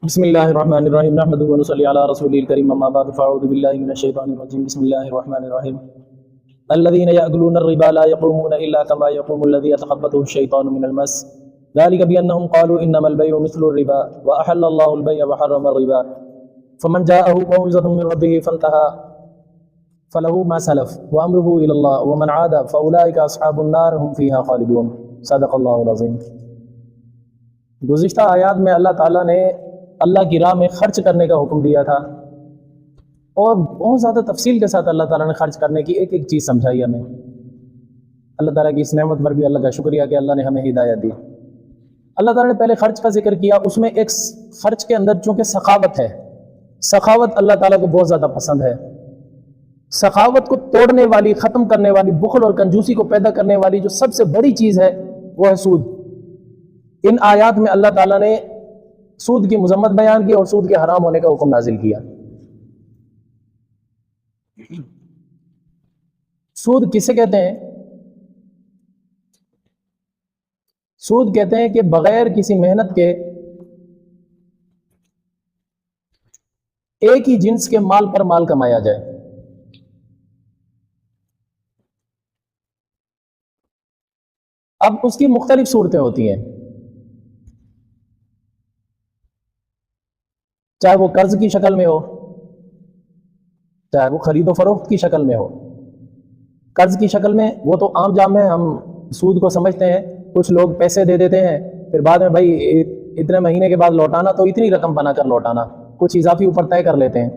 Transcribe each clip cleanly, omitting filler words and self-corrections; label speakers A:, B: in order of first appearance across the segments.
A: بسم اللہ الرحمن الرحیم نحمدہ و نصلی علی رسولہ الکریم اما بعد فاعوذ باللہ من الشیطان الرجیم بسم اللہ الرحمن الرحیم الذین یأکلون الربا لا یقومون الا کما یقوم الذی یتخبطه الشیطان من المس ذلك بأنهم قالوا انما البيع مثل الربا واحل الله البيع وحرم الربا فمن جاءه موعظة من ربه فانتهى فله ما سلف وامره الى الله ومن عاد فاولئک اصحاب النار هم فيها خالدون صدق اللہ العظیم۔ گزشتہ آیات میں اللہ تعالیٰ نے اللہ کی راہ میں خرچ کرنے کا حکم دیا تھا اور بہت زیادہ تفصیل کے ساتھ اللہ تعالیٰ نے خرچ کرنے کی ایک ایک چیز سمجھائی ہمیں۔ اللہ تعالیٰ کی اس نعمت پر بھی اللہ کا شکریہ کہ اللہ نے ہمیں ہدایت دی۔ اللہ تعالیٰ نے پہلے خرچ کا ذکر کیا، اس میں ایک خرچ کے اندر چونکہ سخاوت ہے، سخاوت اللہ تعالیٰ کو بہت زیادہ پسند ہے۔ سخاوت کو توڑنے والی، ختم کرنے والی، بخل اور کنجوسی کو پیدا کرنے والی جو سب سے بڑی چیز ہے وہ ہے سود۔ ان آیات میں اللہ تعالیٰ نے سود کی مذمت بیان کی اور سود کے حرام ہونے کا حکم نازل کیا۔ سود کسے کہتے ہیں؟ سود کہتے ہیں کہ بغیر کسی محنت کے ایک ہی جنس کے مال پر مال کمایا جائے۔ اب اس کی مختلف صورتیں ہوتی ہیں، چاہے وہ قرض کی شکل میں ہو، چاہے وہ خرید و فروخت کی شکل میں ہو۔ قرض کی شکل میں وہ تو عام جام ہے، ہم سود کو سمجھتے ہیں، کچھ لوگ پیسے دے دیتے ہیں، پھر بعد میں بھائی اتنے مہینے کے بعد لوٹانا تو اتنی رقم بنا کر لوٹانا، کچھ اضافی اوپر طے کر لیتے ہیں۔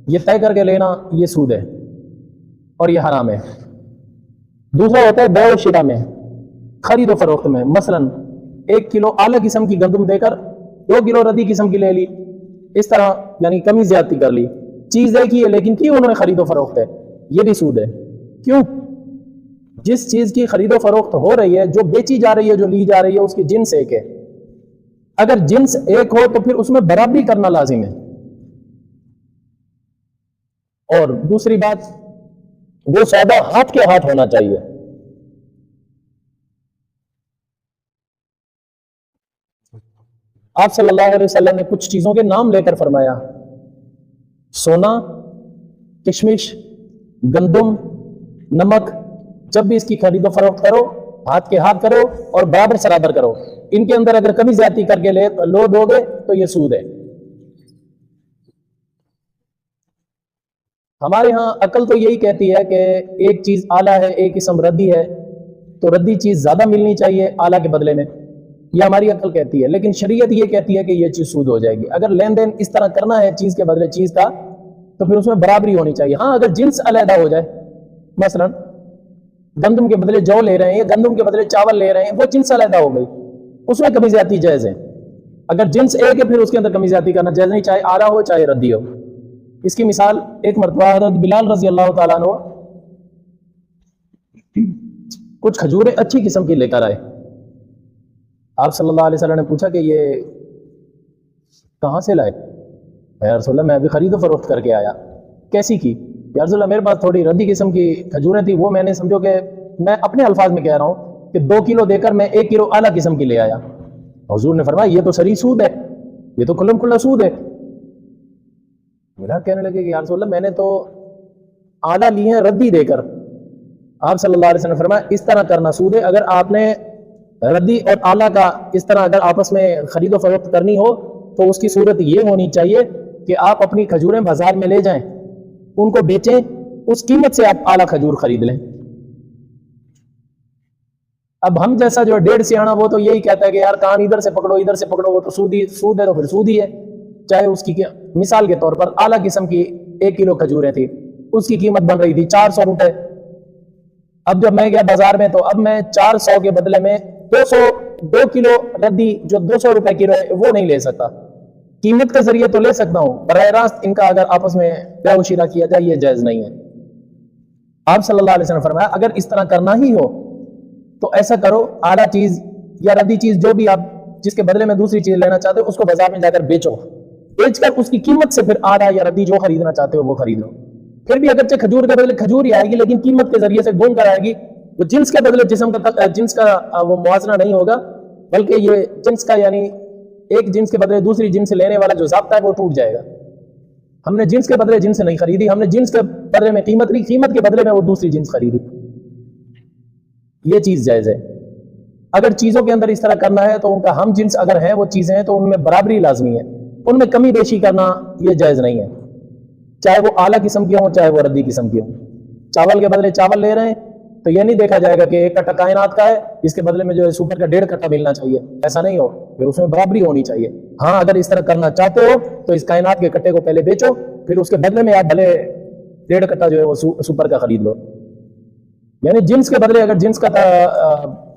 A: یہ طے کر کے لینا یہ سود ہے اور یہ حرام ہے۔ دوسرا ہوتا ہے بیع و شراء میں، خرید و فروخت میں، مثلا 1 کلو اعلیٰ قسم کی گندم دے کر 2 کلو ردی قسم کی لے لی، اس طرح یعنی کمی زیادتی کر لی، چیز ایک ہی ہے لیکن کی انہوں نے خرید و فروخت ہے، یہ بھی سود ہے۔ کیوں؟ جس چیز کی خرید و فروخت ہو رہی ہے، جو بیچی جا رہی ہے، جو لی جا رہی ہے، اس کی جنس ایک ہے۔ اگر جنس ایک ہو تو پھر اس میں برابری کرنا لازم ہے۔ اور دوسری بات، وہ سودا ہاتھ کے ہاتھ ہونا چاہیے۔ آپ صلی اللہ علیہ وسلم نے کچھ چیزوں کے نام لے کر فرمایا، سونا، کشمش، گندم، نمک، جب بھی اس کی خرید و فروخت کرو ہاتھ کے ہاتھ کرو اور برابر سرابر کرو۔ ان کے اندر اگر کمی زیادتی کر کے لو دو گے تو یہ سود ہے۔ ہمارے ہاں عقل تو یہی کہتی ہے کہ ایک چیز اعلیٰ ہے، ایک قسم ردی ہے، تو ردی چیز زیادہ ملنی چاہیے اعلیٰ کے بدلے میں، یہ ہماری عقل کہتی ہے۔ لیکن شریعت یہ کہتی ہے کہ یہ چیز سود ہو جائے گی۔ اگر لین دین اس طرح کرنا ہے چیز کے بدلے چیز کا تو پھر اس میں برابری ہونی چاہیے۔ ہاں اگر جنس علیحدہ ہو جائے، مثلا گندم کے بدلے جو لے رہے ہیں یا گندم کے بدلے چاول لے رہے ہیں، وہ جنس علیحدہ ہو گئی، اس میں کمی زیادتی جائز ہے۔ اگر جنس ایک ہے پھر اس کے اندر کمی زیادتی کرنا جائز نہیں، چاہے اعلیٰ ہو چاہے ردی ہو۔ اس کی مثال ایک مرتبہ حضرت بلال رضی اللہ تعالیٰ عنہ کچھ کھجوریں اچھی قسم کی لے کر آئے۔ آپ صلی اللہ علیہ وسلم نے پوچھا کہ یہ کہاں سے لائے؟ یا رسول اللہ میں ابھی خرید و فروخت کر کے آیا۔ کیسی کی؟ یا رسول اللہ میرے پاس تھوڑی ردی قسم کی کھجوریں تھی، وہ میں نے سمجھو کہ میں اپنے الفاظ میں کہہ رہا ہوں کہ 2 کلو دے کر میں 1 کلو اعلیٰ قسم کی لے آیا۔ حضور نے فرمایا یہ تو صریح سود ہے، یہ تو کھلم کھلا سود ہے۔ میرا کہنے لگے کہ یا رسول اللہ میں نے تو اعلیٰ لی ہیں ردی دے کر۔ آپ صلی اللہ علیہ وسلم نے فرمایا اس طرح کرنا سود ہے۔ اگر آپ نے ردی اور اعلیٰ کا اس طرح اگر آپس میں خرید و فروخت کرنی ہو تو اس کی صورت یہ ہونی چاہیے کہ آپ اپنی کھجوریں بازار میں لے جائیں، ان کو بیچیں، اس قیمت سے آپ اعلیٰ کھجور خرید لیں۔ اب ہم جیسا جو 1.5 سیاڑا وہ تو یہی کہتا ہے کہ یار کان ادھر سے پکڑو ادھر سے پکڑو، وہ تو سود ہے تو پھر سود ہی ہے۔ چاہے اس کی مثال کے طور پر اعلیٰ قسم کی 1 کلو کھجوریں تھی، اس کی قیمت بن رہی تھی 400 روپے۔ اب جب میں گیا بازار میں تو اب میں 400 کے بدلے میں 2 کلو ردی جو 200 روپے کلو ہے وہ نہیں لے سکتا۔ قیمت کے ذریعے تو لے سکتا ہوں، براہ راست ان کا اگر آپس میں بیع و شراء کیا جائے یہ جائز نہیں ہے۔ آپ صلی اللہ علیہ وسلم نے فرمایا اگر اس طرح کرنا ہی ہو تو ایسا کرو، اعلیٰ چیز یا ردی چیز جو بھی آپ جس کے بدلے میں دوسری چیز لینا چاہتے ہو اس کو بازار میں جا کر بیچو، بیچ کر اس کی قیمت سے پھر اعلیٰ یا ردی جو خریدنا چاہتے ہو وہ خرید لو۔ پھر بھی اگرچہ کھجور کے بدلے کھجور ہی آئے گی لیکن قیمت کے ذریعے سے گھوم کر آئے گی، وہ جنس کے بدلے جنس کا وہ موازنہ نہیں ہوگا، بلکہ یہ جنس کا یعنی ایک جنس کے بدلے دوسری جنس لینے والا جو ضابطہ ہے وہ ٹوٹ جائے گا. ہم نے جنس کے بدلے جنس نہیں خریدی, ہم نے جنس کے بدلے میں قیمت لی, قیمت کے بدلے میں وہ دوسری جنس خریدی, یہ چیز جائز ہے. اگر چیزوں کے اندر اس طرح کرنا ہے تو ان کا ہم جنس اگر ہے وہ چیزیں ہیں تو ان میں برابری لازمی ہے, ان میں کمی بیشی کرنا یہ جائز نہیں ہے, چاہے وہ اعلیٰ قسم کی ہوں چاہے وہ ردی قسم کی ہوں. چاول کے بدلے چاول لے رہے ہیں تو یہ نہیں دیکھا جائے گا کہ ایک کٹا کائنات کا ہے اس کے بدلے میں جو ہے سپر کا 1.5 کٹا ملنا چاہیے, ایسا نہیں ہو, پھر اس میں برابری ہونی چاہیے. ہاں اگر اس طرح کرنا چاہتے ہو تو اس کائنات کے کٹے کو پہلے بیچو, پھر اس کے بدلے میں آپ بھلے 1.5 کٹا جو ہے وہ سپر کا خرید لو. یعنی جنس کے بدلے اگر جنس کا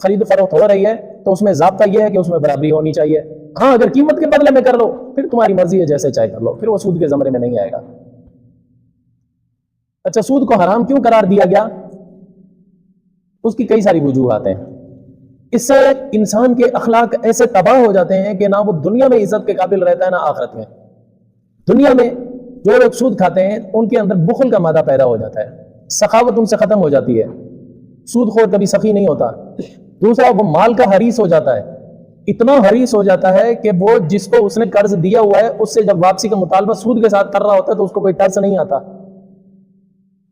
A: خرید و فروخت ہو رہی ہے تو اس میں ضابطہ یہ ہے کہ اس میں برابری ہونی چاہیے. ہاں اگر قیمت کے بدلے میں کر لو پھر تمہاری مرضی ہے, جیسے چاہے کر لو, پھر وہ سود کے زمرے میں نہیں آئے گا. اچھا, سود کو حرام کیوں قرار دیا گیا؟ اس کی کئی ساری وجوہات ہیں. اس سے انسان کے اخلاق ایسے تباہ ہو جاتے ہیں کہ نہ وہ دنیا میں عزت کے قابل رہتا ہے نہ آخرت میں. دنیا میں جو لوگ سود کھاتے ہیں ان کے اندر بخل کا مادہ پیدا ہو جاتا ہے, سخاوت ان سے ختم ہو جاتی ہے, سود خور کبھی سخی نہیں ہوتا. دوسرا, وہ مال کا حریص ہو جاتا ہے, اتنا حریص ہو جاتا ہے کہ وہ جس کو اس نے قرض دیا ہوا ہے اس سے جب واپسی کا مطالبہ سود کے ساتھ کر رہا ہوتا ہے تو اس کو کوئی ترس نہیں آتا.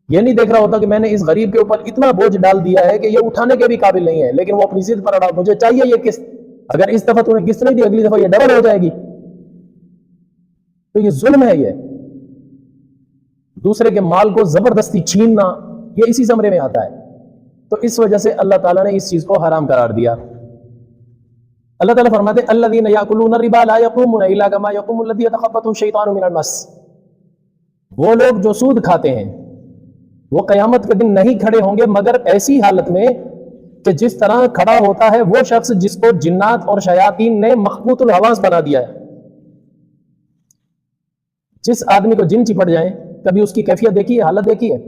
A: یہ نہیں دیکھ رہا ہوتا کہ میں نے اس غریب کے اوپر اتنا بوجھ ڈال دیا ہے کہ یہ اٹھانے کے بھی قابل نہیں ہے, لیکن وہ اپنی ضد پر اڑا, مجھے چاہیے یہ قسط, اگر اس دفعہ تو نے قسط نہیں دی اگلی دفعہ یہ ڈبل ہو جائے گی. تو یہ ظلم ہے. یہ دوسرے کے مال کو زبردستی چھیننا یہ اسی زمرے میں آتا ہے. تو اس وجہ سے اللہ تعالیٰ نے اس چیز کو حرام قرار دیا. اللہ تعالیٰ فرماتے ہیں الذین یاکلون الربا لا یقومون الا کما یقوم الذی یتخبطہ الشیطان من المس. وہ لوگ جو سود کھاتے ہیں وہ قیامت کے دن نہیں کھڑے ہوں گے مگر ایسی حالت میں کہ جس طرح کھڑا ہوتا ہے وہ شخص جس کو جنات اور شیاطین نے مخبوط الحواس بنا دیا ہے. جس آدمی کو جن چپٹ جائیں, کبھی اس کی کیفیت دیکھی ہے, حالت دیکھی ہے,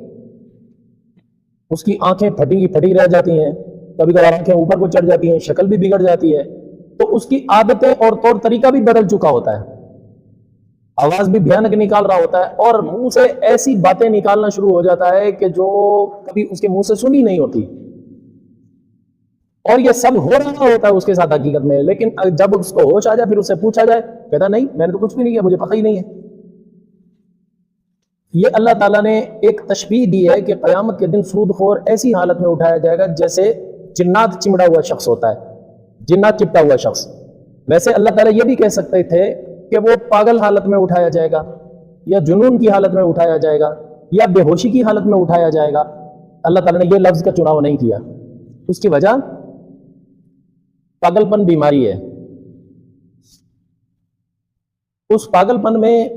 A: اس کی آنکھیں پھٹی رہ جاتی ہیں, کبھی کبھار آنکھیں اوپر کو چڑھ جاتی ہیں, شکل بھی بگڑ جاتی ہے, تو اس کی عادتیں اور طور طریقہ بھی بدل چکا ہوتا ہے, آواز بھی بھیانک نکال رہا ہوتا ہے, اور منہ سے ایسی باتیں نکالنا شروع ہو جاتا ہے کہ جو کبھی اس کے منہ سے سنی نہیں ہوتی, اور یہ سب ہو رہا ہوتا ہے اس کے ساتھ حقیقت میں. لیکن جب اس کو ہوش آ جائے پھر اس سے پوچھا جائے, کہتا نہیں میں نے تو کچھ بھی نہیں کیا, مجھے پتہ ہی نہیں ہے. یہ اللہ تعالیٰ نے ایک تشبیہ دی ہے کہ قیامت کے دن سود خور ایسی حالت میں اٹھایا جائے گا جیسے جنات چمڑا ہوا شخص ہوتا ہے, جنات چپٹا ہوا شخص. ویسے اللہ تعالیٰ یہ بھی کہہ سکتے تھے کہ وہ پاگل حالت میں اٹھایا جائے گا, یا جنون کی حالت میں اٹھایا جائے گا, یا بے ہوشی کی حالت میں اٹھایا جائے گا. اللہ تعالیٰ نے یہ لفظ کا چناؤ نہیں کیا. اس کی وجہ پاگل پن بیماری ہے. اس پاگل پن میں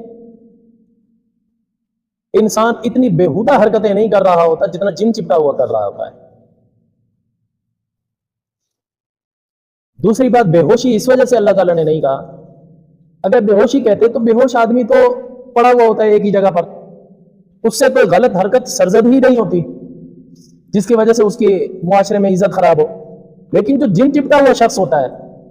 A: انسان اتنی بےہودہ حرکتیں نہیں کر رہا ہوتا جتنا جن چپٹا ہوا کر رہا ہوتا ہے. دوسری بات, بے ہوشی اس وجہ سے اللہ تعالیٰ نے نہیں کہا. اگر بے ہوشی کہتے تو بے ہوش آدمی تو پڑا ہوا ہوتا ہے ایک ہی جگہ پر, اس سے کوئی غلط حرکت سرزد ہی نہیں ہوتی جس کی وجہ سے اس کی معاشرے میں عزت خراب ہو. لیکن جو جن چپٹا ہوا شخص ہوتا ہے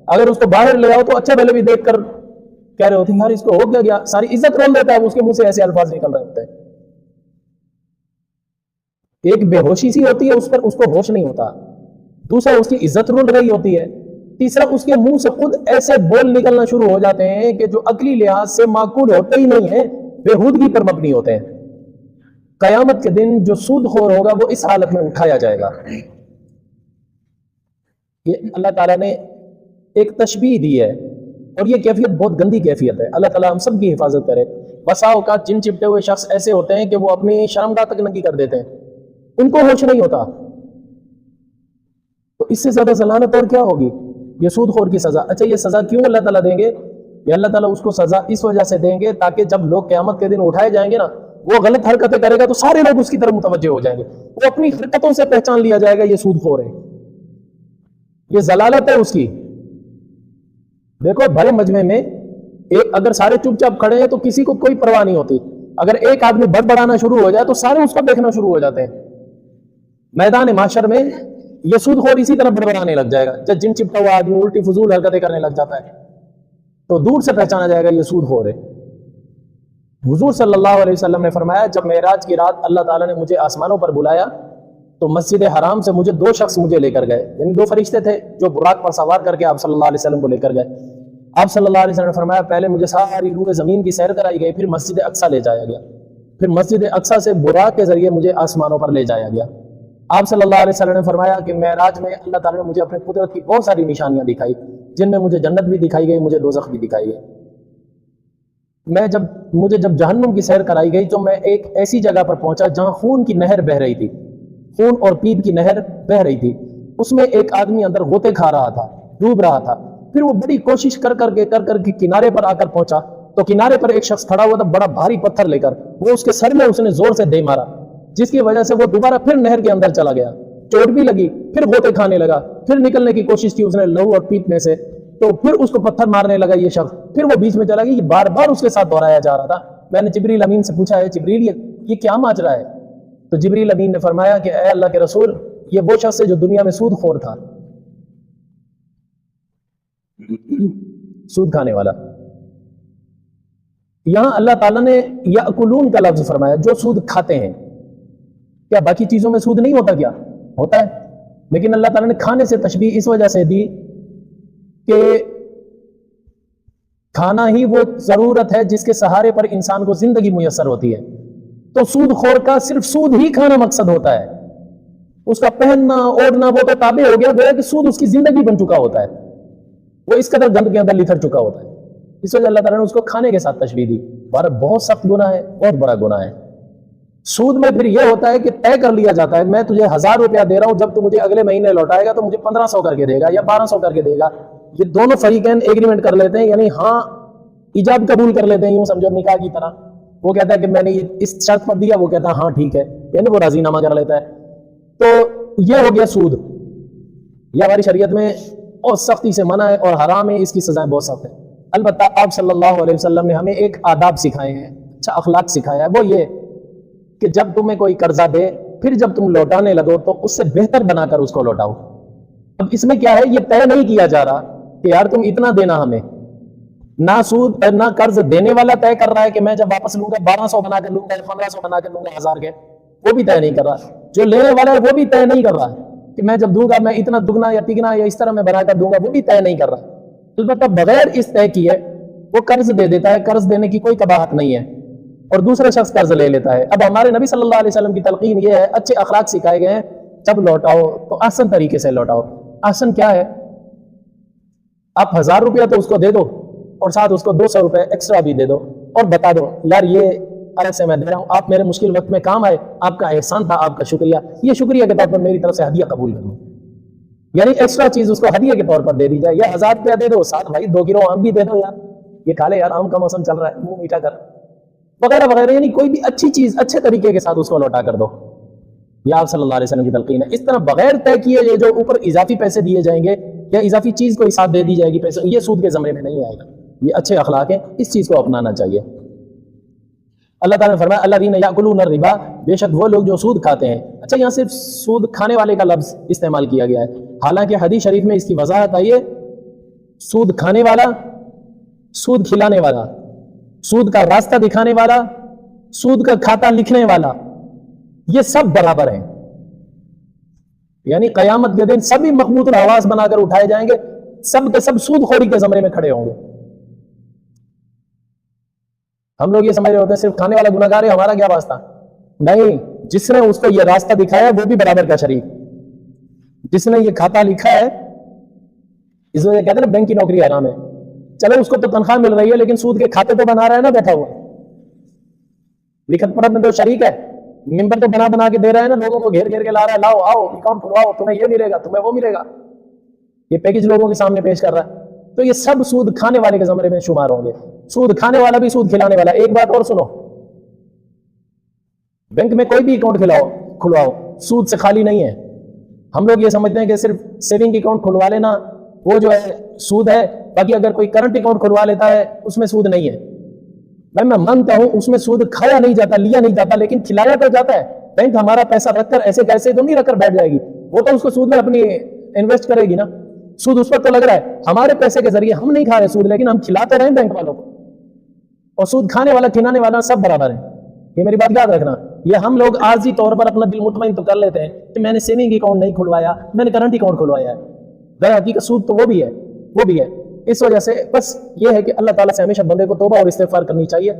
A: اگر اس کو باہر لے آؤ تو اچھا بھلے بھی دیکھ کر کہہ رہے ہوتے ہیں یار اس کو ہو گیا, ساری عزت رول دیتا ہے, اس کے منہ سے ایسے الفاظ نکل رہے ہوتے ہیں. ایک بے ہوشی سی ہوتی ہے, اس پر اس کو ہوش نہیں ہوتا. دوسرا, اس کی عزت رول رہی ہوتی ہے. تیسرا, اس کے منہ سے خود ایسے بول نکلنا شروع ہو جاتے ہیں کہ جو عقلی لحاظ سے معقول ہوتے ہی نہیں ہیں, بےہودگی پر مبنی ہوتے ہیں. قیامت کے دن جو سود خور ہوگا وہ اس حالت میں اٹھایا جائے گا. یہ اللہ تعالیٰ نے ایک تشبیہ دی ہے, اور یہ کیفیت بہت گندی کیفیت ہے. اللہ تعالیٰ ہم سب کی حفاظت کرے. بسا اوقات جن چپٹے ہوئے شخص ایسے ہوتے ہیں کہ وہ اپنی شرمگاہ تک ننگی کر دیتے ہیں, ان کو ہوش نہیں ہوتا. تو اس سے زیادہ ضلالت اور کیا ہوگی؟ یہ سود خور کی سزا. اچھا, یہ سزا کیوں اللہ تعالیٰ دیں گے؟ یہ اللہ تعالیٰ اس کو سزا اس وجہ سے دیں گے تاکہ جب لوگ قیامت کے دن اٹھائے جائیں گے نا, وہ غلط حرکتیں کرے گا تو سارے لوگ اس کی طرف متوجہ ہو جائیں گے, وہ اپنی حرکتوں سے پہچان لیا جائے گا یہ سود خور ہے, یہ ضلالت ہے اس کی. دیکھو بڑے مجمع میں ایک اگر سارے چپ چاپ کھڑے ہیں تو کسی کو کوئی پرواہ نہیں ہوتی. اگر ایک آدمی بڑبڑانا شروع ہو جائے تو سارے اس کو دیکھنا شروع ہو جاتے ہیں. میدان محشر میں یہ سود خور اسی طرح بڑبڑانے لگ جائے گا. جب جن چپٹا ہوا آدمی الٹی فضول حرکتیں کرنے لگ جاتا ہے تو دور سے پہچانا جائے گا یہ سود خور ہے. حضور صلی اللہ علیہ وسلم نے فرمایا, جب معراج کی رات اللہ تعالیٰ نے مجھے آسمانوں پر بلایا تو مسجد حرام سے دو شخص مجھے لے کر گئے, یعنی 2 فرشتے تھے جو براق پر سوار کر کے آپ صلی اللہ علیہ وسلم کو لے کر گئے. آپ صلی اللہ علیہ وسلم نے فرمایا پہلے مجھے ساری روئے زمین کی سیر کرائی گئی، پھر مسجد اقصیٰ لے جایا گیا، پھر مسجد اقصیٰ سے براق کے ذریعے مجھے آسمانوں پر لے جایا گیا۔ آپ صلی اللہ علیہ وسلم نے فرمایا کہ معراج میں اللہ تعالیٰ نے مجھے اپنے قدرت کی بہت ساری نشانیاں دکھائی، جن میں مجھے جنت بھی دکھائی گئی، مجھے دوزخ بھی دکھائی گئی۔ مجھے جب جہنم کی سیر کرائی گئی تو میں ایک ایسی جگہ پر پہنچا جہاں خون کی نہر بہہ رہی تھی، خون اور پیپ کی نہر بہہ رہی تھی، اس میں ایک آدمی اندر غوطے کھا رہا تھا، ڈوب رہا تھا۔ پھر وہ بڑی کوشش کر کر کے کنارے پر آ کر پہنچا تو کنارے پر ایک شخص کھڑا ہوا تھا بڑا بھاری پتھر لے کر، وہ اس کے سر میں اس نے زور سے دے مارا، جس کی وجہ سے وہ دوبارہ پھر نہر کے اندر چلا گیا، چوٹ بھی لگی، پھر غوطے کھانے لگا، پھر نکلنے کی کوشش کی اس نے لہو اور پیپ میں سے، تو پھر اس کو پتھر مارنے لگا یہ شخص، پھر وہ بیچ میں چلا گیا، یہ بار بار اس کے ساتھ دہرایا جا رہا تھا۔ میں نے جبریل امین سے پوچھا ہے جبریل یہ کیا ماجرا ہے؟ تو جبریل امین نے فرمایا کہ اے اللہ کے رسول، یہ وہ شخص ہے جو دنیا میں سود خور تھا، سود کھانے والا۔ یہاں اللہ تعالیٰ نے یأکلون کا لفظ فرمایا، جو سود کھاتے ہیں۔ کیا باقی چیزوں میں سود نہیں ہوتا؟ کیا ہوتا ہے، لیکن اللہ تعالیٰ نے کھانے سے تشبیہ اس وجہ سے دی کہ کھانا ہی وہ ضرورت ہے جس کے سہارے پر انسان کو زندگی میسر ہوتی ہے۔ تو سود خور کا صرف سود ہی کھانا مقصد ہوتا ہے، اس کا پہننا اوڑھنا وہ تو تابع ہو گیا، گویا کہ سود اس کی زندگی بن چکا ہوتا ہے، وہ اس قدر گند کے اندر لتھڑ چکا ہوتا ہے، اس وجہ اللہ تعالیٰ نے اس کو کھانے کے ساتھ تشبیہ دی۔ بہت سخت گناہ ہے، بہت بڑا گناہ ہے۔ سود میں پھر یہ ہوتا ہے کہ طے کر لیا جاتا ہے، میں تجھے 1000 روپیہ دے رہا ہوں، جب تو مجھے اگلے مہینے لوٹائے گا تو مجھے 1500 کر کے دے گا یا 1200 کر کے دے گا۔ یہ دونوں فریقین ایگریمنٹ کر لیتے ہیں، یعنی ہاں ایجاب قبول کر لیتے ہیں، یوں سمجھو نکاح کی طرح۔ وہ کہتا ہے کہ میں نے اس شرط پر دیا، وہ کہتا ہے ہاں ٹھیک ہے، یعنی وہ راضی نامہ کر لیتا ہے۔ تو یہ ہو گیا سود، یہ ہماری شریعت میں بہت سختی سے منع ہے اور حرام ہے، اس کی سزائیں بہت سخت ہیں۔ البتہ آپ صلی اللہ علیہ وسلم نے ہمیں ایک آداب سکھائے ہیں، اچھا اخلاق سکھایا ہے، وہ یہ کہ جب تمہیں کوئی قرضہ دے، پھر جب تم لوٹانے لگو تو اس سے بہتر بنا کر اس کو لوٹاؤ۔ اب اس میں کیا ہے، یہ طے نہیں کیا جا رہا کہ یار تم اتنا دینا ہمیں، نہ سود نہ قرض دینے والا طے کر رہا ہے کہ میں جب واپس لوں گا 1200 بنا کر لوں گا، 1500 بنا کر لوں گا 1000 کے، وہ بھی طے نہیں کر رہا۔ جو لینے والا ہے وہ بھی طے نہیں کر رہا کہ میں جب دوں گا میں اتنا دگنا یا تگنا یا اس طرح میں بنا کر دوں گا، وہ بھی طے نہیں کر رہا۔ البتہ بغیر اس طے کیے وہ قرض دے دیتا ہے، قرض دینے کی کوئی قباحت نہیں ہے، اور دوسرا شخص قرض لے لیتا ہے۔ اب ہمارے نبی صلی اللہ علیہ وسلم کی تلقین یہ ہے، اچھے اخلاق سکھائے گئے ہیں، جب لوٹاؤ تو احسن طریقے سے لوٹاؤ۔ احسن کیا ہے؟ آپ 1000 روپیہ تو اس کو دے دو اور ساتھ اس کو 200 روپے ایکسٹرا بھی دے دو اور بتا دو یار یہ الگ سے میں دے رہا ہوں، آپ میرے مشکل وقت میں کام آئے، آپ کا احسان تھا، آپ کا شکریہ، یہ شکریہ کے طور پر میری طرف سے ہدیہ قبول کروں، یعنی ایکسٹرا چیز اس کو ہدیہ کے طور پر دے دی جائے۔ یا 1000 روپیہ دے دو، ساتھ بھائی 2 کلو آم بھی دے دو، یار یہ کھا لے، یار آم کا موسم چل رہا ہے، منہ میٹھا کر، وغیرہ وغیرہ، یعنی کوئی بھی اچھی چیز اچھے طریقے کے ساتھ اس کو لوٹا کر دو۔ یہ آپ صلی اللہ علیہ وسلم کی تلقین ہے۔ اس طرح بغیر طے کیے جو اوپر اضافی پیسے دیے جائیں گے یا اضافی چیز کوئی ساتھ دے دی جائے گی پیسے، یہ سود کے زمرے میں نہیں آئے گا، یہ اچھے اخلاق ہیں، اس چیز کو اپنانا چاہیے۔ اللہ تعالیٰ نے فرمایا الذین یأکلون الربا، بے شک وہ لوگ جو سود کھاتے ہیں۔ اچھا یہاں صرف سود کھانے والے کا لفظ استعمال کیا گیا ہے، حالانکہ حدیث شریف میں اس کی وضاحت آئی ہے، سود کھانے والا، سود کھلانے والا، سود کا راستہ دکھانے والا، سود کا کھاتا لکھنے والا، یہ سب برابر ہیں، یعنی قیامت کے دن سبھی مخبوط الحواس بنا کر اٹھائے جائیں گے، سب کے سب سود خوری کے زمرے میں کھڑے ہوں گے۔ ہم لوگ یہ سمجھ رہے ہوتے ہیں صرف کھانے والا گناہ گار ہے، ہمارا کیا واسطہ؟ نہیں، جس نے اس کو یہ راستہ دکھایا وہ بھی برابر کا شریک، جس نے یہ کھاتا لکھا ہے، اس وجہ کہتے ہیں نا بینک کی نوکری حرام ہے، چلو اس کو تو تنخواہ مل رہی ہے لیکن سود کے کھاتے تو بنا رہا ہے نا بیٹھا ہوا، لکھت پڑھت میں تو شریک ہے، ممبر تو بنا کے دے رہا ہے نا، لوگوں کو گھیر کے لا رہا ہے، لاؤ آؤ اکاؤنٹ کھلواؤ، تمہیں یہ ملے گا، تمہیں وہ ملے گا، یہ پیکج لوگوں کے سامنے پیش کر رہا ہے۔ تو یہ سب سود کھانے والے کے زمرے میں شمار ہوں گے، سود کھانے والا بھی سود کھلانے والا۔ ایک بات اور سنو، بینک میں کوئی بھی اکاؤنٹ کھلواؤ سود سے خالی نہیں ہے۔ ہم لوگ یہ سمجھتے ہیں کہ صرف سیونگ اکاؤنٹ کھلوا لینا وہ جو ہے سود ہے، باقی اگر کوئی کرنٹ اکاؤنٹ کھلوا لیتا ہے اس میں سود نہیں ہے۔ میں مانتا ہوں اس میں سود کھایا نہیں جاتا، لیا نہیں جاتا، لیکن کھلایا تو جاتا ہے۔ بینک ہمارا پیسہ رکھ کر ایسے کیسے تو نہیں رکھ کر بیٹھ جائے گی، وہ تو اس کو سود میں اپنی انویسٹ کرے گی نا، سود اس پر تو لگ رہا ہے۔ ہمارے پیسے کے ذریعے ہم نہیں کھا رہے سود، لیکن ہم کھلاتے رہے بینک والوں کو، اور سود کھانے والا کھلانے والا سب برابر ہیں، یہ میری بات یاد رکھنا۔ یہ ہم لوگ عارضی طور پر اپنا دل مطمئن تو کر لیتے ہیں کہ میں نے سیونگ اکاؤنٹ نہیں کھلوایا، میں نے کرنٹ اکاؤنٹ کھلوایا ہے، در حقیقت سود تو وہ بھی ہے، اس وجہ سے بس یہ ہے کہ اللہ تعالیٰ سے ہمیشہ بندے کو توبہ اور استغفار کرنی چاہیے.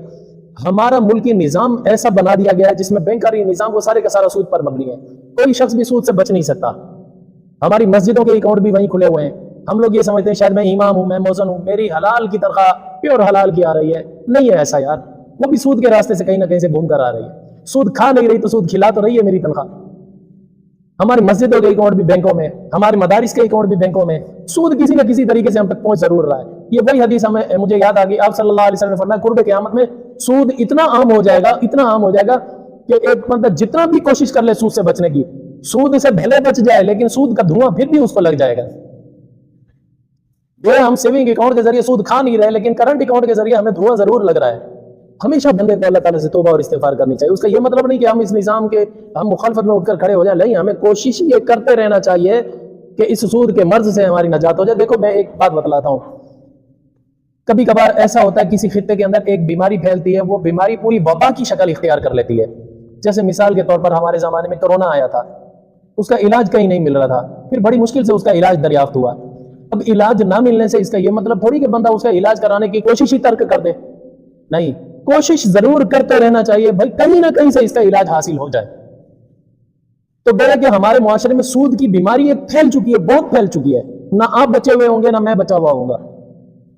A: ہمارا ملکی نظام ایسا بنا دیا گیا ہے جس میں بینکاری نظام وہ سارے کا سارا سود پر مبنی ہے. کوئی شخص بھی سود سے بچ نہیں سکتا. ہماری مسجدوں کے اکاؤنٹ بھی وہیں کھلے ہوئے ہیں. ہم لوگ یہ سمجھتے ہیں شاید میں امام ہوں, میں مؤذن ہوں, میری حلال کی تنخواہ پیور حلال کی آ رہی ہے. نہیں ہے ایسا یار, وہ بھی سود کے راستے سے کہیں نہ کہیں سے گھوم کر آ رہی ہے. سود کھا نہیں رہی تو سود کھلا تو رہی ہے میری تنخواہ. ہماری مسجدوں کے اکاؤنٹ بھی بینکوں میں, ہمارے مدارس کے اکاؤنٹ بھی بینکوں میں. سود کسی نہ کسی طریقے سے ہم تک پہنچ ضرور رہا ہے. یہ وہی حدیث مجھے یاد آ گئی, آپ صلی اللہ علیہ وسلم نے فرمایا قرب قیامت میں سود اتنا عام ہو جائے گا, اتنا عام ہو جائے گا کہ ایک بندہ جتنا بھی کوشش کر لے سود سے بچنے کی, سود سے بھلے بچ جائے لیکن سود کا دھواں پھر بھی اس کو لگ جائے گا. وہ ہم سیونگ اکاؤنٹ کے ذریعے سود کھا نہیں رہے لیکن کرنٹ اکاؤنٹ کے ذریعے ہمیں دھواں ضرور لگ رہا ہے. ہمیشہ بندے کو اللہ تعالیٰ سے توبہ اور استغفار کرنی چاہیے. اس کا یہ مطلب نہیں کہ ہم اس نظام کے ہم مخالفت میں اٹھ کر کھڑے ہو جائیں. نہیں, ہمیں کوشش یہ کرتے رہنا چاہیے کہ اس سود کے مرض سے ہماری نجات ہو جائے. دیکھو میں ایک بات بتلاتا ہوں, کبھی کبھار ایسا ہوتا ہے کسی خطے کے اندر ایک بیماری پھیلتی ہے, وہ بیماری پوری وبا کی شکل اختیار کر لیتی ہے. جیسے مثال کے طور پر ہمارے زمانے میں کورونا آیا تھا, اس کا علاج کہیں نہیں مل رہا تھا, پھر بڑی مشکل سے اس کا علاج دریافت ہوا. اب علاج نہ ملنے سے اس کا یہ مطلب تھوڑی کہ بندہ اس کا علاج کرانے کی کوشش ہی ترک کر دے. نہیں, کوشش ضرور کرتے رہنا چاہیے بھائی, کہیں نہ کہیں سے اس کا علاج حاصل ہو جائے. تو گویا کہ ہمارے معاشرے میں سود کی بیماری ایک پھیل چکی ہے, بہت پھیل چکی ہے. نہ آپ بچے ہوئے ہوں گے نہ میں بچا ہوا ہوں گا,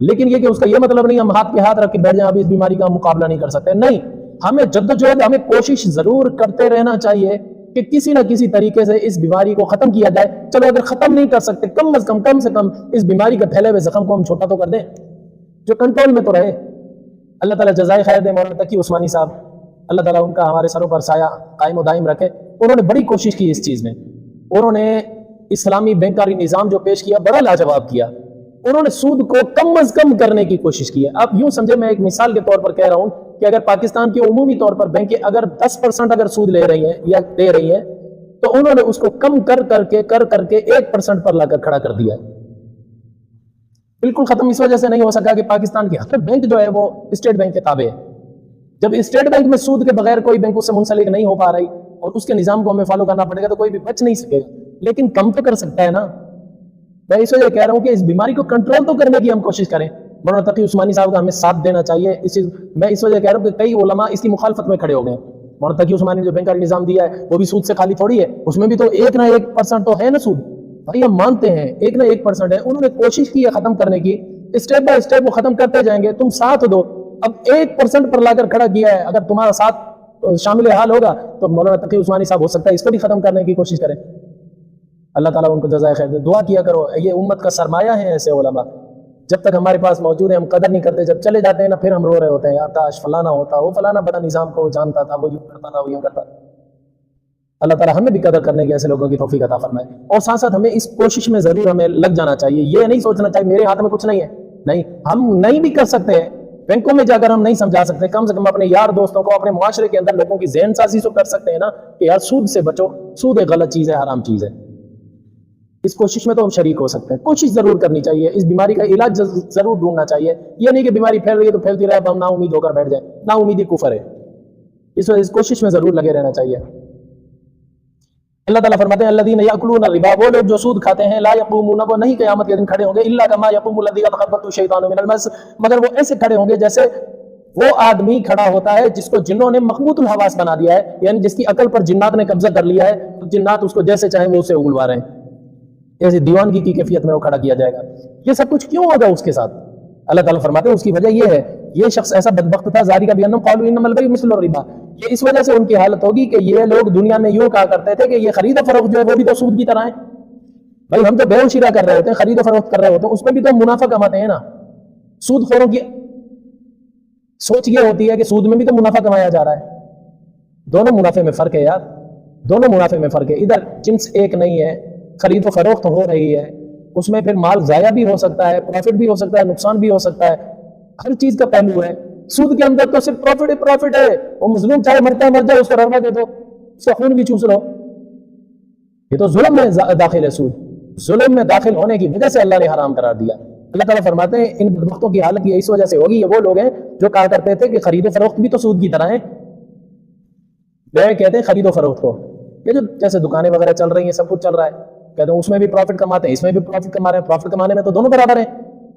A: لیکن یہ کہ اس کا یہ مطلب نہیں ہم ہاتھ پہ ہاتھ رکھ کے بیٹھ جائیں اب اس بیماری کا مقابلہ نہیں کر سکتے. نہیں, ہمیں جدوجہد, ہمیں کوشش ضرور کرتے رہنا چاہیے کہ کسی نہ کسی طریقے سے اس بیماری کو ختم کیا جائے. چلو اگر ختم نہیں کر سکتے, کم سے کم اس بیماری کے پھیلے ہوئے زخم کو ہم چھوٹا تو کر دیں, جو کنٹرول میں تو رہے. اللہ تعالیٰ جزائے خیر دے مولانا تقی عثمانی صاحب, اللہ تعالیٰ ان کا ہمارے سروں پر سایہ قائم و دائم رکھے. انہوں نے بڑی کوشش کی اس چیز میں. انہوں نے اسلامی بینکاری نظام جو پیش کیا بڑا لاجواب کیا. انہوں نے سود کو کم از کم کرنے کی کوشش کی ہے. آپ یوں سمجھے, میں ایک مثال کے طور پر کہہ رہا ہوں کہ اگر پاکستان کی عمومی طور پر بینکیں اگر 10% اگر سود لے رہی ہیں یا دے رہی ہیں, تو انہوں نے اس کو کم کر کر کے 1% پر لا کر کھڑا کر دیا ہے. بالکل ختم اس وجہ سے نہیں ہو سکا کہ پاکستان کی ہر بینک جو ہے وہ اسٹیٹ بینک کے تابع ہے. جب اسٹیٹ بینک میں سود کے بغیر کوئی بینک اس سے منسلک نہیں ہو پا رہی اور اس کے نظام کو ہمیں فالو کرنا پڑے گا تو کوئی بھی بچ نہیں سکے گا, لیکن کم تو کر سکتا ہے نا. میں اس وجہ کہہ رہا ہوں کہ اس بیماری کو کنٹرول تو کرنے کی ہم کوشش کریں. مولانا تقی عثمانی صاحب کا ہمیں ساتھ دینا چاہیے. میں اس وجہ کہہ رہا ہوں کہ کئی علماء اس کی مخالفت میں کھڑے ہو گئے. مولانا تقی عثمانی نے جو بینکاری نظام دیا ہے وہ بھی سود سے خالی تھوڑی ہے, اس میں بھی تو 1% تو ہے نا سود. بھائی ہم مانتے ہیں 1% ہے. انہوں نے کوشش کی ہے ختم کرنے کی, اسٹیپ بائی اسٹیپ وہ ختم کرتے جائیں گے. تم ساتھ دو. اب 1% پر لا کر کھڑا کیا ہے, اگر تمہارا ساتھ شامل حال ہوگا تو مولانا تقی عثمانی صاحب ہو سکتا ہے اس کو بھی ختم کرنے کی کوشش کریں. اللہ تعالیٰ ان کو جزائے خیر دے. دعا کیا کرو, یہ امت کا سرمایہ ہے ایسے علماء. جب تک ہمارے پاس موجود ہیں ہم قدر نہیں کرتے, جب چلے جاتے ہیں نا پھر ہم رو رہے ہوتے ہیں, کاش فلانا ہوتا, وہ فلانا بڑا نظام کو جانتا تھا, وہ یوں کرتا تھا, وہ یوں کرتا. اللہ تعالیٰ ہمیں بھی قدر کرنے کے ایسے لوگوں کی توفیق عطا فرمائے. اور ساتھ ساتھ ہمیں اس کوشش میں ضرور ہمیں لگ جانا چاہیے. یہ نہیں سوچنا چاہیے میرے ہاتھ میں کچھ نہیں ہے. نہیں, ہم نہیں بھی کر سکتے ہیں, بینکوں میں جا کر ہم نہیں سمجھا سکتے, کم سے کم اپنے یار دوستوں کو, اپنے معاشرے کے اندر لوگوں کی ذہن سازی تو کر سکتے ہیں نا کہ یار سود سے بچو, سود ایک غلط چیز ہے, حرام چیز ہے. اس کوشش میں تو ہم شریک ہو سکتے ہیں. کوشش ضرور کرنی چاہیے, اس بیماری کا علاج ضرور ڈھونڈنا چاہیے. یہ نہیں کہ بیماری پھیل رہی ہے تو پھیلتی رہے, اب ہم نا امید ہو کر بیٹھ جائیں. نا امیدی کفر ہے. اس وجہ اس کوشش میں ضرور لگے رہنا چاہیے. اللہ تعالیٰ فرماتے ہیں الذین یأکلون الربا, وہ لوگ جو سود کھاتے ہیں, لا یقومون, وہ نہیں قیامت کے دن کھڑے ہوں گے, الا کما یقوم الذی یتخبطہ الشیطان من المس, مگر وہ ایسے کھڑے ہوں گے جیسے وہ آدمی کھڑا ہوتا ہے جس کو جنوں نے مخبوط الحواس بنا دیا ہے, یعنی جس کی عقل پر جنات نے قبضہ کر لیا ہے, جنات اس کو جیسے چاہیں وہ اسے اگلوا رہے ہیں. ایسی دیوانگی کی کیفیت میں وہ کھڑا کیا جائے گا. یہ سب کچھ کیوں ہوگا اس کے ساتھ؟ اللہ تعالیٰ فرماتے ہیں اس کی وجہ یہ ہے, یہ شخص ایسا بدبخت تھا, ذالک بانہم قالوا انما البیع مثل الربا, یہ اس وجہ سے ان کی حالت ہوگی کہ یہ لوگ دنیا میں یوں کہا کرتے تھے کہ یہ خرید و فروخت جو ہے وہ بھی تو سود کی طرح ہے. بھائی ہم تو بیع و شراء کر رہے ہوتے ہیں, خرید و فروخت کر رہے ہوتے ہیں, اس میں بھی تو منافع کماتے ہیں نا. سود خوروں کی سوچ یہ ہوتی ہے کہ سود میں بھی تو منافع کمایا جا رہا ہے. دونوں منافع میں فرق ہے یار, دونوں منافع میں فرق ہے. ادھر جنس ایک نہیں ہے, خرید و فروخت ہو رہی ہے, اس میں پھر مال ضائع بھی ہو سکتا ہے, پروفٹ بھی ہو سکتا ہے, نقصان بھی ہو سکتا ہے, ہر چیز کا پہلو ہے. سود کے اندر تو صرف پروفٹ ہی پروفٹ ہے. وہ مظلوم چاہے مرتا ہے مر جائے, اس کو روا دے دو, اس کا خون بھی چوس لو. یہ تو ظلم میں داخل ہے. سود ظلم میں داخل ہونے کی وجہ سے اللہ نے حرام قرار دیا. اللہ تعالیٰ فرماتے ہیں ان بدبختوں کی حالت یہ اس وجہ سے ہوگی, یہ وہ لوگ ہیں جو کہا کرتے تھے کہ خرید و فروخت بھی تو سود کی طرح ہے. وہ کہتے ہیں خرید و فروخت کو, یہ جو جیسے دکانیں وغیرہ چل رہی ہیں, سب کچھ چل رہا ہے, کہتے ہیں اس میں بھی پروفٹ کماتے ہیں, اس میں بھی پروفٹ کما رہے ہیں. پروفٹ کمانے میں تو دونوں برابر ہیں.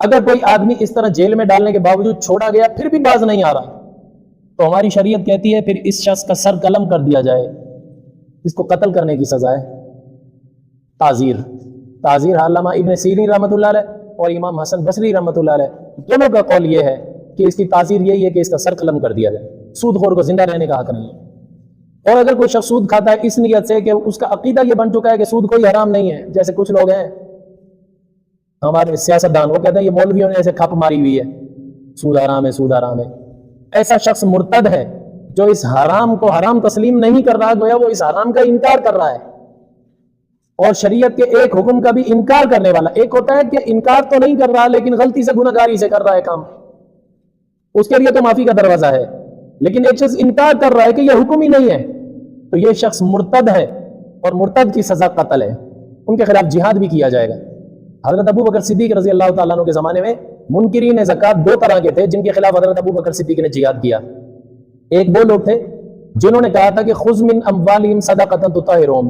A: اگر کوئی آدمی اس طرح جیل میں ڈالنے کے باوجود چھوڑا گیا پھر بھی باز نہیں آ رہا تو ہماری شریعت کہتی ہے پھر اس شخص کا سر قلم کر دیا جائے، اس کو قتل کرنے کی سزا ہے، تعزیر علامہ ابن سیرین رحمۃ اللہ علیہ اور امام حسن بصری رحمۃ اللہ علیہ دونوں کا قول یہ ہے کہ اس کی تعزیر یہی ہے کہ اس کا سر قلم کر دیا جائے، سود خور کو زندہ رہنے کا حق نہیں ہے۔ اور اگر کوئی شخص سود کھاتا ہے اس نیت سے کہ اس کا عقیدہ یہ بن چکا ہے کہ سود کوئی حرام نہیں ہے، جیسے کچھ لوگ ہیں ہمارے سیاست دان، وہ کہتے ہیں یہ مولویوں نے ایسے کھپ ماری ہوئی ہے سود حرام ہے، سود حرام ہے، ایسا شخص مرتد ہے جو اس حرام کو حرام تسلیم نہیں کر رہا، گویا وہ اس حرام کا انکار کر رہا ہے، اور شریعت کے ایک حکم کا بھی انکار کرنے والا، ایک ہوتا ہے کہ انکار تو نہیں کر رہا لیکن غلطی سے گناہگاری سے کر رہا ہے کام، اس کے لیے تو معافی کا دروازہ ہے، لیکن ایک شخص انکار کر رہا ہے کہ یہ حکم ہی نہیں ہے تو یہ شخص مرتد ہے، اور مرتد کی سزا قتل ہے، ان کے خلاف جہاد بھی کیا جائے گا۔ حضرت ابو بکر صدیق رضی اللہ تعالیٰ عنہ کے زمانے میں منکرین زکوٰۃ دو طرح کے تھے جن کے خلاف حضرت ابو بکر صدیق نے جہاد کیا۔ ایک وہ لوگ تھے جنہوں نے کہا تھا کہ خذ من اموالہم صدقۃ تطہرہم،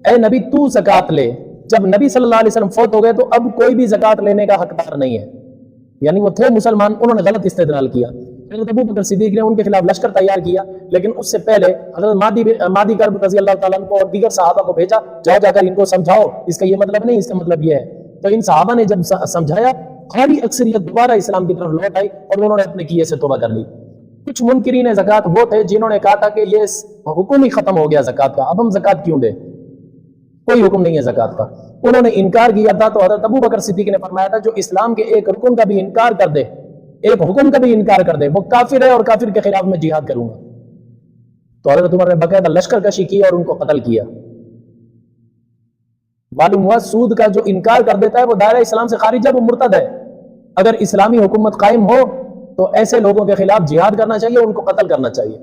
A: اے نبی تو زکوٰۃ لے، جب نبی صلی اللہ علیہ وسلم فوت ہو گئے تو اب کوئی بھی زکوٰۃ لینے کا حقدار نہیں ہے، یعنی وہ تھے مسلمان، انہوں نے غلط استدلال کیا۔ حضرت ابو بکر صدیق نے ان کے خلاف لشکر تیار کیا، لیکن اس سے پہلے حضرت مادی کرب رضی اللہ تعالیٰ عنہ کو اور دیگر صحابہ کو بھیجا، جاؤ جا کر ان کو سمجھاؤ اس کا یہ مطلب نہیں، اس کا مطلب یہ ہے۔ تو ان صحابہ نے جب سمجھایا بھاری اکثریت دوبارہ اسلام کی طرف لوٹ آئی اور انہوں نے اپنے کیے سے توبہ کر لی۔ کچھ منکرین زکوٰۃ وہ تھے جنہوں نے کہا تھا کہ یہ حکم ہی ختم ہو گیا زکوٰۃ کا، اب ہم زکوٰۃ کیوں دیں، کوئی حکم نہیں ہے زکوٰۃ کا، انہوں نے انکار کیا تھا۔ تو حضرت ابو بکر صدیق نے فرمایا تھا جو اسلام کے ایک رکن کا بھی انکار کر دے، ایک حکم کا بھی انکار کر دے، وہ کافر ہے اور کافر کے خلاف میں جہاد کروں گا۔ تو حضرت عمر نے باقاعدہ لشکر کشی کی اور ان کو قتل کیا۔ معلوم ہوا سود کا جو انکار کر دیتا ہے وہ دائرہ اسلام سے خارج ہے، وہ مرتد ہے۔ اگر اسلامی حکومت قائم ہو تو ایسے لوگوں کے خلاف جہاد کرنا چاہیے، ان کو قتل کرنا چاہیے۔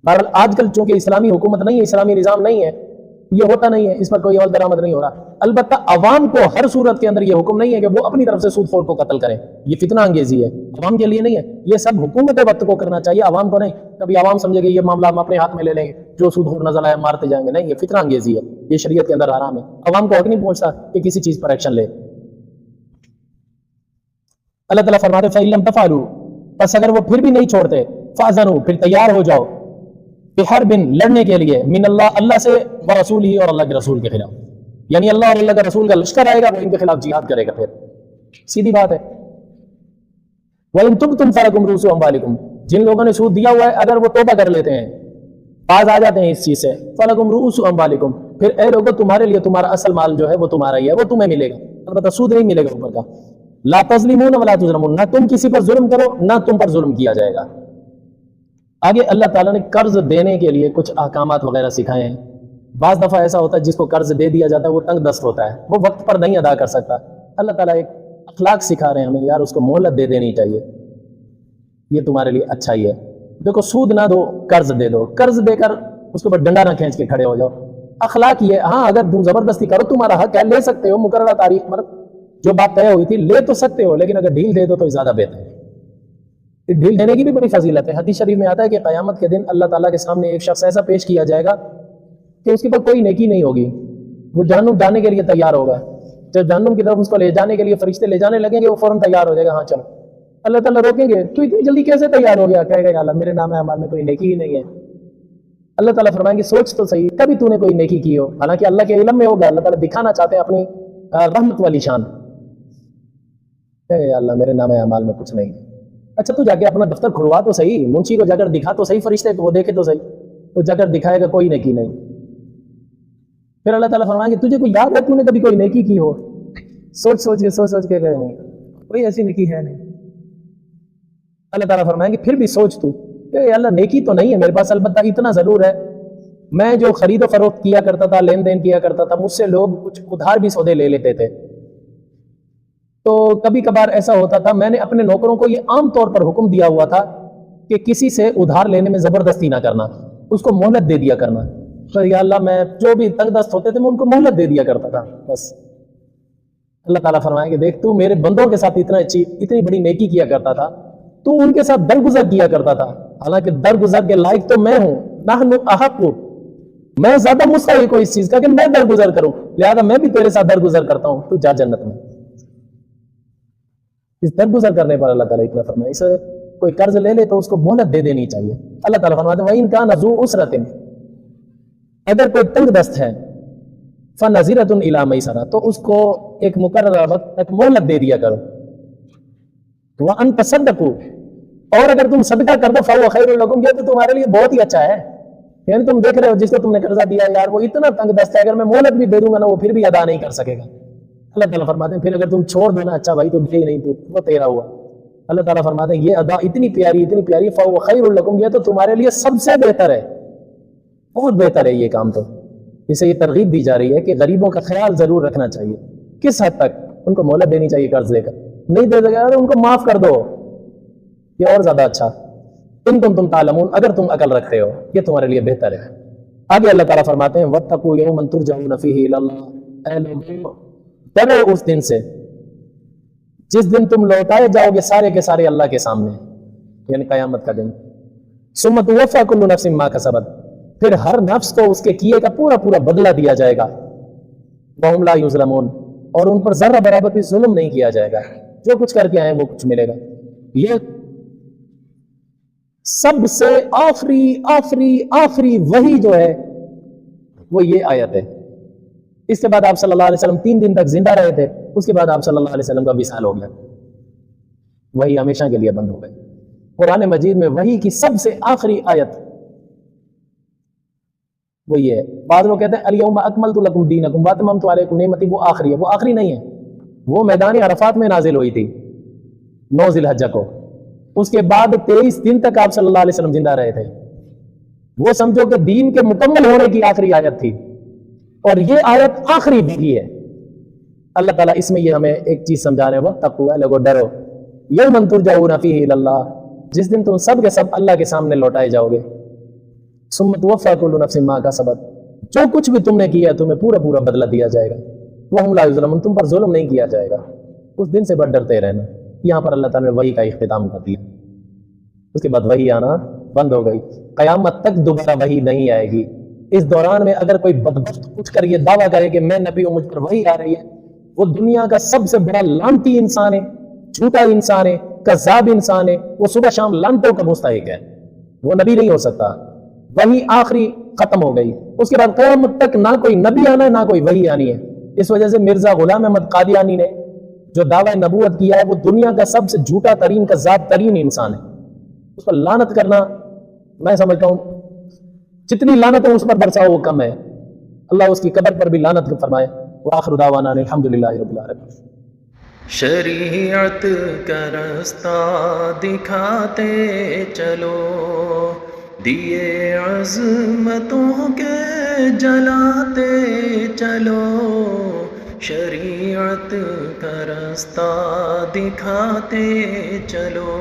A: بہرحال آج کل چونکہ اسلامی حکومت نہیں ہے، اسلامی نظام نہیں ہے، یہ ہوتا نہیں ہے، اس پر کوئی عمل درآمد نہیں ہو رہا۔ البتہ عوام کو ہر صورت کے اندر یہ حکم نہیں ہے کہ وہ اپنی طرف سے سود خور کو قتل کریں، یہ فتنہ انگیزی ہے، عوام کے لیے نہیں ہے، یہ سب حکومت وقت کو کرنا چاہیے، عوام کو نہیں۔ کبھی عوام سمجھے کہ یہ معاملہ ہم اپنے ہاتھ میں لے لیں گے، جو سود خور نظر آئے مارتے جائیں گے، نہیں، یہ فتنہ انگیزی ہے، یہ شریعت کے اندر حرام ہے، عوام کو حق نہیں پہنچتا کہ کسی چیز پر ایکشن لے۔ اللہ تعالیٰ فرماتے فَإِن لَمْ تَفْعَلُوا، پس اگر وہ پھر بھی نہیں چھوڑتے، فَأْذَنُوا، پھر تیار ہو جاؤ، بِحَرْبٍ، لڑنے کے لیے، من اللہ سے، وَرَسُولِهِ، اور اللہ کے رسول کے خلاف، یعنی اللہ اور اللہ کے رسول کا لشکر آئے گا، وہ ان کے خلاف جہاد کرے گا۔ پھر سیدھی بات ہے۔ وَإِن تُبْتُمْ فَلَكُمْ رُءُوسُ أَمْوَالِكُمْ، جن لوگوں نے سود دیا ہوا ہے اگر وہ توبہ کر لیتے ہیں، باز آ جاتے ہیں اس چیز سے، فَلَكُمْ رُءُوسُ أَمْوَالِكُمْ، پھر اے لوگوں تمہارے لیے تمہارا اصل مال جو ہے وہ تمہارا ہی ہے، وہ تمہیں ملے گا، البتہ سود نہیں ملے گا اوپر کا۔ لا تظلمون ولا تظلمون، نہ تم کسی پر ظلم کرو نہ تم پر ظلم کیا جائے گا۔ آگے اللہ تعالیٰ نے قرض دینے کے لیے کچھ احکامات وغیرہ سکھائے ہیں۔ بعض دفعہ ایسا ہوتا ہے جس کو قرض دے دیا جاتا ہے وہ تنگ دست ہوتا ہے، وہ وقت پر نہیں ادا کر سکتا، اللہ تعالیٰ ایک اخلاق سکھا رہے ہیں ہمیں، یار اس کو مہلت دے دینی چاہیے، یہ تمہارے لیے اچھا ہی ہے۔ دیکھو سود نہ دو، قرض دے دو، قرض دے کر اس کے اوپر ڈنڈا نہ کھینچ کے کھڑے ہو جاؤ، اخلاق یہ۔ ہاں اگر تم زبردستی کرو تمہارا حق ہے، لے سکتے ہو، مقررہ تاریخ پر جو بات طے ہوئی تھی لے تو سکتے ہو، لیکن اگر ڈھیل دے دو تو زیادہ بہتر ہے۔ ڈھیل دینے کی بھی بڑی فضیلت ہے، حدیث شریف میں آتا ہے کہ قیامت کے دن اللہ تعالیٰ کے سامنے ایک شخص ایسا پیش کیا جائے گا کہ اس کے پاس کوئی نیکی نہیں ہوگی، وہ جہنم جانے کے لیے تیار ہوگا، جب جہنم کی طرف اس کو لے جانے کے لیے فرشتے لے جانے لگیں گے وہ فوراً تیار ہو جائے گا، ہاں چلو۔ اللہ تعالیٰ روکیں گے تو اتنی جلدی کیسے تیار ہو گیا، کہے گا یا اللہ میرے نام اعمال میں کوئی نیکی ہی نہیں ہے۔ اللہ تعالیٰ فرمائیں گے سوچ تو صحیح، کبھی تو نے کوئی نیکی کی ہو، حالانکہ اللہ کے علم میں ہوگا، اللہ تعالیٰ دکھانا چاہتے ہیں اپنی رحمت والی شان، یا اللہ میرے نام اعمال میں کچھ نہیں ہے۔ اچھا تو جا کے اپنا دفتر کھلوا تو صحیح، منشی کو جا کر دکھا تو صحیح، فرشتے کو وہ دیکھے تو صحیح، وہ جا کر دکھائے گا کوئی نیکی نہیں۔ پھر اللہ تعالیٰ فرمائیں گے تجھے کوئی یاد ہے تو نے کبھی کوئی نیکی کی ہو، سوچ کے گئے نہیں، کوئی ایسی نیکی ہے نہیں۔ اللہ تعالیٰ فرمائیں گے پھر بھی سوچ تو، کہ اللہ نیکی تو نہیں ہے میرے پاس، البتہ اتنا ضرور ہے میں جو خرید و فروخت کیا کرتا تھا، لین دین کیا کرتا تھا، مجھ سے لوگ کچھ ادھار بھی سودے لے لیتے تھے، تو کبھی کبھار ایسا ہوتا تھا میں نے اپنے نوکروں کو یہ عام طور پر حکم دیا ہوا تھا کہ کسی سے ادھار لینے میں زبردستی نہ کرنا، اس کو مہلت دے دیا کرنا۔ تو یا اللہ میں جو بھی تنگ دست ہوتے تھے میں ان کو مہلت دے دیا کرتا تھا بس۔ اللہ تعالیٰ فرمائیں گے دیکھ تو میرے بندوں کے ساتھ اتنی بڑی نیکی کیا کرتا تھا، تو ان کے ساتھ درگزر کیا کرتا تھا، حالانکہ درگزر کے لائق تو میں ہوں، نحن احق، میں زیادہ مستحق ہوں اس چیز کا کہ میں درگزر کروں، لہذا میں بھی تیرے ساتھ درگزر کرتا ہوں، تو جا جنت میں۔ اس درگزر کرنے پر اللہ تعالیٰ اتنا فرمائے. اسے کوئی قرض لے لے تو اس کو مہلت دے دینی چاہیے. اللہ تعالیٰ فرماتے ہیں وَإِن كَانَ ذُو عُسْرَةٍ، اگر کوئی تنگ دست ہے فَنَظِرَةٌ إِلَىٰ مَيْسَرَةٍ، تو اس کو ایک مقررہ وقت تک مہلت دے دیا کرو. وَأَن تَصَدَّقُوا، اور اگر تم صدقہ کر دو فَهُوَ خَيْرٌ لَكُمْ، یہ تو تمہارے لیے بہت ہی اچھا ہے. یعنی تم دیکھ رہے ہو جس کو تم نے قرضہ دیا یار وہ اتنا تنگ دست ہے، اگر میں مہلت بھی دے دوں گا نا وہ پھر بھی ادا نہیں کر سکے گا. اللہ تعالیٰ فرماتے ہیں پھر اگر تم چھوڑ دو نا، اچھا بھائی تم دے ہی نہیں تو وہ تیرا ہوا. اللہ تعالیٰ فرماتے ہیں یہ ادا اتنی پیاری فَهُوَ خَيْرٌ لَكُمْ، یہ تو تمہارے لیے سب سے بہتر ہے، بہت بہتر ہے یہ کام. تو اسے یہ ترغیب دی جا رہی ہے کہ غریبوں کا خیال ضرور رکھنا چاہیے. کس حد تک؟ ان کو مہلت دینی چاہیے قرض لے کر. نہیں دے سکے ان کو معاف کر دو، یہ اور زیادہ اچھا. ان تم تعلمون، اگر تم عقل رکھتے ہو یہ تمہارے لیے بہتر ہے. آگے اللہ تعالیٰ فرماتے ہیں وَاتَّقُوا يَوْمًا تُرْجَعُونَ فِيهِ إِلَى اللَّهِ، اے لوگو ڈرو اس دن سے جس دن تم لوٹائے جاؤ گے سارے کے سارے اللہ کے سامنے، یعنی قیامت کا دن. ثُمَّ تُوَفَّىٰ كُلُّ نَفْسٍ مَا كَسَبَتْ، پھر ہر نفس کو اس کے کیے کا پورا بدلہ دیا جائے گا. وَهُمْ لَا يُظْلَمُونَ، اور ان پر ذرہ برابر بھی ظلم نہیں کیا جائے گا. جو کچھ کر کے آئے وہ کچھ ملے گا. یہ سب سے آخری وحی جو ہے وہ یہ آیت ہے. اس کے بعد آپ صلی اللہ علیہ وسلم 3 دن تک زندہ رہے تھے. اس کے بعد آپ صلی اللہ علیہ وسلم کا وصال ہو گیا، وحی ہمیشہ کے لیے بند ہو گئی. قرآن مجید میں وحی کی سب سے آخری آیت وہ یہ ہے. بعض لوگ کہتے ہیں الیوم اکملت لکم دینکم واتممت علیکم نعمتی، وہ آخری ہے. وہ آخری نہیں ہے، وہ میدان عرفات میں نازل ہوئی تھی 9 ذی الحجہ کو. اس کے بعد 23 دن تک آپ صلی اللہ علیہ وسلم زندہ رہے تھے. وہ سمجھو کہ دین کے مکمل ہونے کی آخری آیت تھی، اور یہ آیت آخری بھی ہے. اللہ تعالیٰ اس میں یہ ہمیں ایک چیز سمجھا رہے ہیں وَاتَّقُوا، لوگو ڈرو. یومًا تُرْجَعُونَ فِیہِ إِلَى اللَّهِ، جس دن تم سب کے سب اللہ کے سامنے لوٹائے جاؤ گے. ثُمَّ تُوَفَّىٰ كُلُّ نَفْسٍ مَا كَسَبَتْ، جو کچھ بھی تم نے کیا تمہیں پورا بدلہ دیا جائے گا. وَهُمْ لَا يُظْلَمُونَ، تم پر ظلم نہیں کیا جائے گا. اس دن سے بڑھ ڈرتے رہنا. یہاں پر اللہ تعالیٰ نے وحی کا اختتام کر دیا. اس کے بعد وحی آنا بند ہو گئی. قیامت تک دوبارہ وحی نہیں آئے گی. اس دوران میں اگر کوئی بدبخت اٹھ کر یہ دعویٰ کرے کہ میں نبی ہوں مجھ پر وحی آ رہی ہے، وہ دنیا کا سب سے بڑا لعنتی انسان ہے، جھوٹا انسان ہے، کذاب انسان ہے. وہ صبح شام لعنتوں کا مستحق ہے، وہ نبی نہیں ہو سکتا. وحی آخری ختم ہو گئی. اس کے بعد قیامت تک نہ کوئی نبی آنا ہے نہ کوئی وحی آنی ہے. اس وجہ سے مرزا غلام احمد قادیانی نے جو دعویٰ نبوت کیا ہے وہ دنیا کا سب سے جھوٹا ترین کذاب ترین انسان ہے. اس پر لعنت کرنا میں سمجھتا ہوں جتنی لعنت اس پر برساؤ وہ کم ہے. اللہ اس کی قبر پر بھی لعنت فرمائے. وآخر دعوانا الحمدللہ رب العالمین.
B: شریعت کا رستہ دکھاتے چلو، دیے عظمتوں کے جلاتے چلو. شریعت کا رستہ دکھاتے چلو.